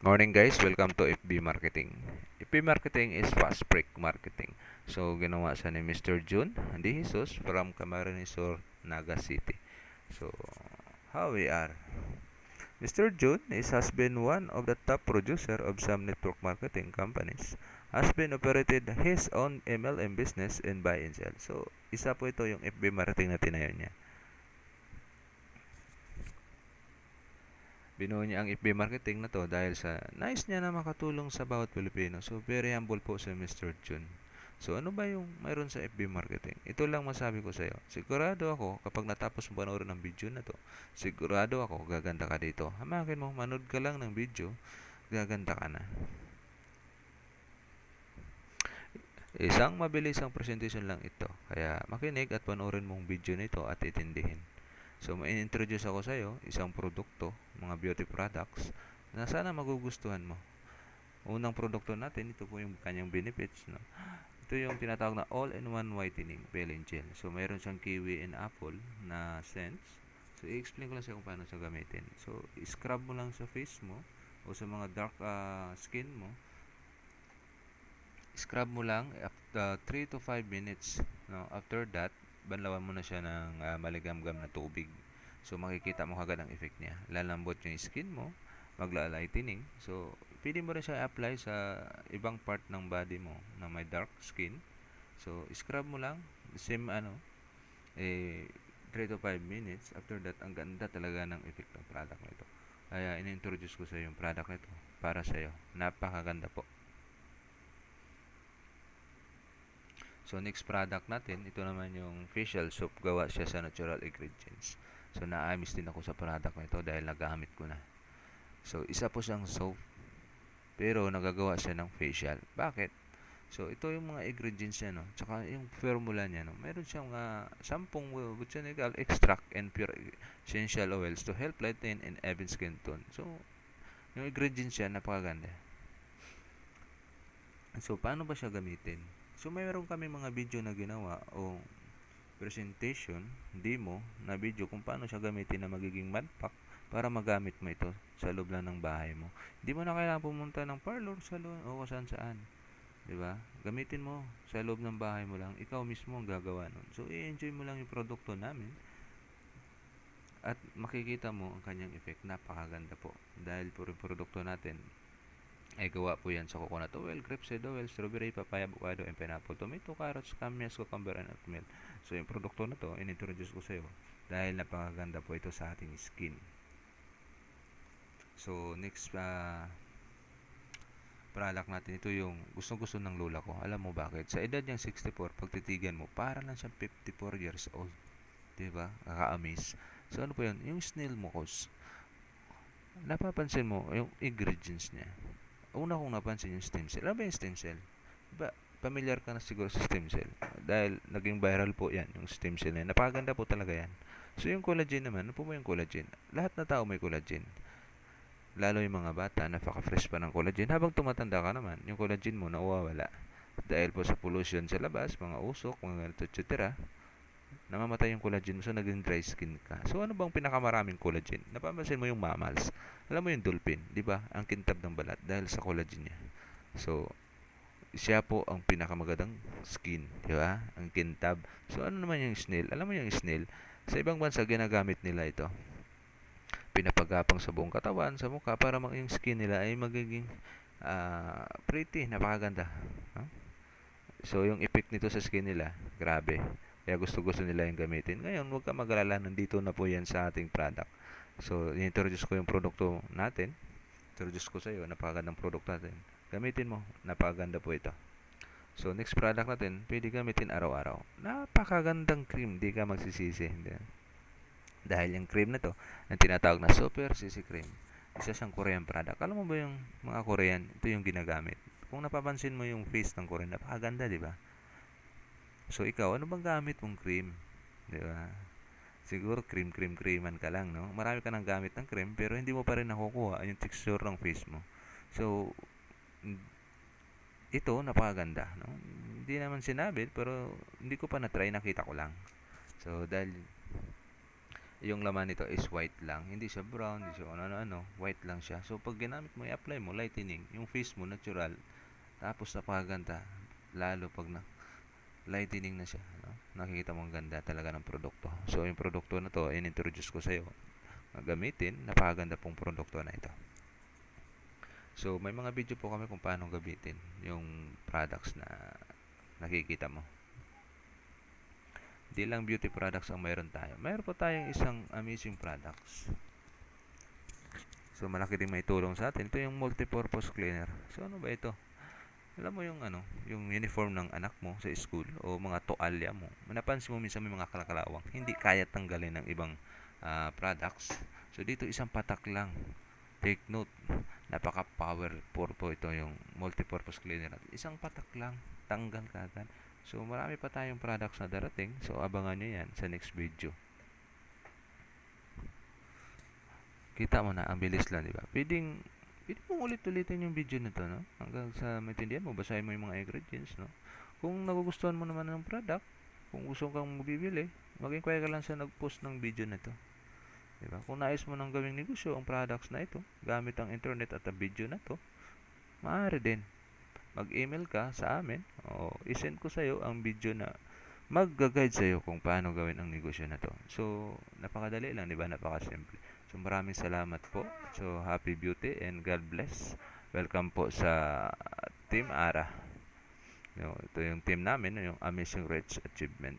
Morning guys, welcome to FB Marketing. FB Marketing is fast break marketing. So ginawa siya ni Mr. June De Jesus from Camarines Sur, Naga City. So how we are. Mr. June has been one of the top producer of some network marketing companies. Has been operated his own MLM business in buy and sell. So isa po ito yung FB Marketing na tinayo niya. Binuo niya ang FB marketing na to dahil sa nice niya na makatulong sa bawat Pilipino. So, very humble po si Mr. Jun. So, ano ba yung mayroon sa FB marketing? Ito lang masabi ko sa iyo. Sigurado ako, kapag natapos mo panoorin ng video na to, sigurado ako, gaganda ka dito. Hamakin mo, manood ka lang ng video, gaganda ka na. Isang mabilisang presentation lang ito. Kaya makinig at panoorin mong video nito at itindihin. So, ma-introduce ako sa iyo isang produkto, mga beauty products, na sana magugustuhan mo. Unang produkto natin, ito po yung kanyang benefits. No? Ito yung tinatawag na all-in-one whitening peeling gel. So, mayroon siyang kiwi and apple na scents. So, i-explain ko lang sa kung paano siya gamitin. So, i-scrub mo lang sa face mo o sa mga dark skin mo. Scrub mo lang after 3 to 5 minutes. No? After that, banlawan mo na siya ng maligamgam na tubig. So, makikita mo kagad ang effect niya. Lalambot yung skin mo, magla-lightening. So, pwede mo rin siya i-apply sa ibang part ng body mo na may dark skin. So, scrub mo lang. Same 3 to 5 minutes. After that, ang ganda talaga ng effect ng product na ito. Kaya, in-introduce ko sa iyo yung product na ito para sa iyo. Napakaganda po. So, next product natin, ito naman yung facial soap. Gawa siya sa natural ingredients. So, na-amiss din ako sa product na ito dahil nagamit ko na. So, isa po siyang soap, pero nagagawa siya ng facial. Bakit? So, ito yung mga ingredients niya, no? Tsaka yung formula niya, no? Meron siyang 10 botanical extract and pure essential oils to help lighten and even skin tone. So, yung ingredients niya, napakaganda. So, paano ba siya gamitin? So, mayroon kami mga video na ginawa o presentation, demo na video kung paano siya gamitin na magiging matte pack para magamit mo ito sa loob lang ng bahay mo. Hindi mo na kailangan pumunta ng parlor, salon o kung saan. Diba? Gamitin mo sa loob ng bahay mo lang. Ikaw mismo ang gagawa nun. So, i-enjoy mo lang yung produkto namin at makikita mo ang kanyang effect. Napakaganda po. Dahil puro produkto natin ay gawa po yan sa coconut oil, grapeseed oil, strawberry, papaya, avocado, and pineapple, tomato, carrots, camellias, cucumber, and oatmeal. So, yung produkto na to, in-introduce ko sa iyo dahil napakaganda po ito sa ating skin. So, next product natin, ito yung gustong-gusto ng lola ko. Alam mo bakit? Sa edad niyang 64, pag titigan mo, para lang siyang 54 years old. Diba? Kaka-amaze. So, ano po yun? Yung snail mucus. Napapansin mo, yung ingredients niya. Una kong napansin yung stem cell. Ano ba yung stem cell? Diba, familiar ka na siguro sa stem cell. Dahil naging viral po yan, yung stem cell na yan. Napakaganda po talaga yan. So, yung collagen naman, ano po ba yung collagen? Lahat na tao may collagen. Lalo yung mga bata, napaka-fresh pa ng collagen. Habang tumatanda ka naman, yung collagen mo nawawala. Dahil po sa pollution sa labas, mga usok, mga ganito, etc. Namamatay yung collagen mo, so naging dry skin ka. So, ano bang pinakamaraming collagen? Napapansin mo yung mammals. Alam mo yung dolphin, di ba? Ang kintab ng balat dahil sa collagen niya. So, siya po ang pinakamagandang skin, di ba? Ang kintab. So, ano naman yung snail? Alam mo yung snail? Sa ibang bansa, ginagamit nila ito. Pinapagapang sa buong katawan, sa mukha, para yung skin nila ay magiging pretty, napakaganda. Huh? So, yung effect nito sa skin nila, grabe. Kaya gusto-gusto nila yung gamitin. Ngayon, huwag ka mag-alala, nandito na po yan sa ating product. So, introduce ko yung produkto natin. Introduce ko sa iyo, napakagandang produkto natin. Gamitin mo, napakaganda po ito. So, next product natin, pwede gamitin araw-araw. Napakagandang cream, di ka magsisisi. Dahil yung cream na to, ang tinatawag na Super CC Cream, isa siyang Korean product. Alam mo ba yung mga Korean, ito yung ginagamit. Kung napapansin mo yung face ng Korean, napakaganda, di ba? So, ikaw, ano bang gamit mong cream? Di ba? Siguro creaman ka lang, no? Marami ka nang gamit ng cream, pero hindi mo pa rin nakukuha yung texture ng face mo. So, ito, napakaganda, no? Hindi naman sinabi, pero hindi ko pa na-try, nakita ko lang. So, dahil yung laman nito is white lang. Hindi siya brown, hindi siya ano-ano, white lang siya. So, pag ginamit mo, i-apply mo, lightening, yung face mo, natural, tapos napakaganda. Lalo pag na lightening na siya, no? Nakikita mo ang ganda talaga ng produkto. So, yung produkto na to, in-introduce ko sa'yo. Gamitin, napakaganda pong produkto na ito. So, may mga video po kami kung paano gamitin yung products na nakikita mo. Di lang beauty products ang mayroon tayo. Mayroon po tayong isang amazing products. So, malaki din may tulong sa atin. Ito yung multipurpose cleaner. So, ano ba ito? Alam mo yung ano, yung uniform ng anak mo sa school o mga toalya mo. Napansin mo minsan may mga kalakalawang hindi kaya tanggalin ng ibang products. So, dito isang patak lang. Take note, napaka-powerful po ito yung multipurpose cleaner. Isang patak lang, tanggal kagad. So, marami pa tayong products na darating. So, abangan nyo yan sa next video. Kita mo na, ang bilis lang, di ba? Pwede mong ulit-ulitin yung video na to, no? Hanggang sa maintindihan mo, basahin mo yung mga ingredients, no? Kung nagugustuhan mo naman ng product, kung gusto kang mabibili, mag-inquire ka lang sa nag-post ng video na to. Diba? Kung nais mo nang gawing negosyo ang products na ito, gamit ang internet at ang video na to, maaari din. Mag-email ka sa amin o isend ko sa'yo ang video na mag-guide sa'yo kung paano gawin ang negosyo na to. So, napakadali lang, di ba? Napakasimple. So, maraming salamat po. So, happy beauty and God bless. Welcome po sa Team Ara. Ito yung team namin, yung Amazing Rich Achievement.